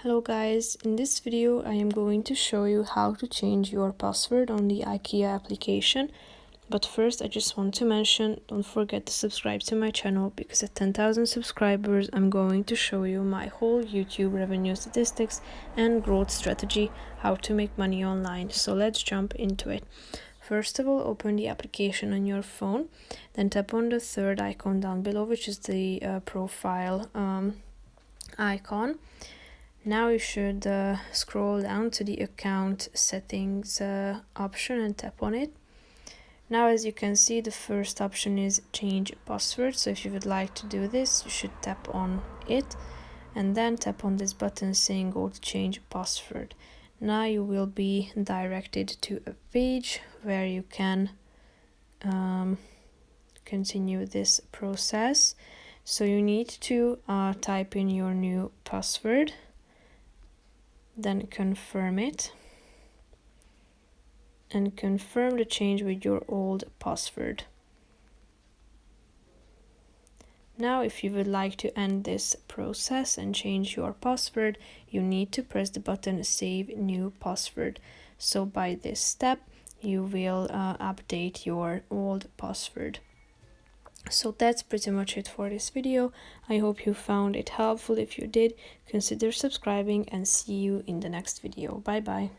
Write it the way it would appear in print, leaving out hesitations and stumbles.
Hello guys, in this video I am going to show you how to change your password on the Ikea application. But first I just want to mention, don't forget to subscribe to my channel because at 10,000 subscribers I'm going to show you my whole YouTube revenue statistics and growth strategy, how to make money online. So let's jump into it. First of all, open the application on your phone, then tap on the third icon down below, which is the profile icon. Now you should scroll down to the account settings option and tap on it. Now as you can see, the first option is change password. So if you would like to do this, you should tap on it and then tap on this button saying go to change password. Now you will be directed to a page where you can continue this process. So you need to type in your new password, then confirm it and confirm the change with your old password. Now if you would like to end this process and change your password, you need to press the button save new password. So by this step you will update your old password. So that's pretty much it for this video. I hope you found it helpful. If you did, consider subscribing and see you in the next video. Bye bye.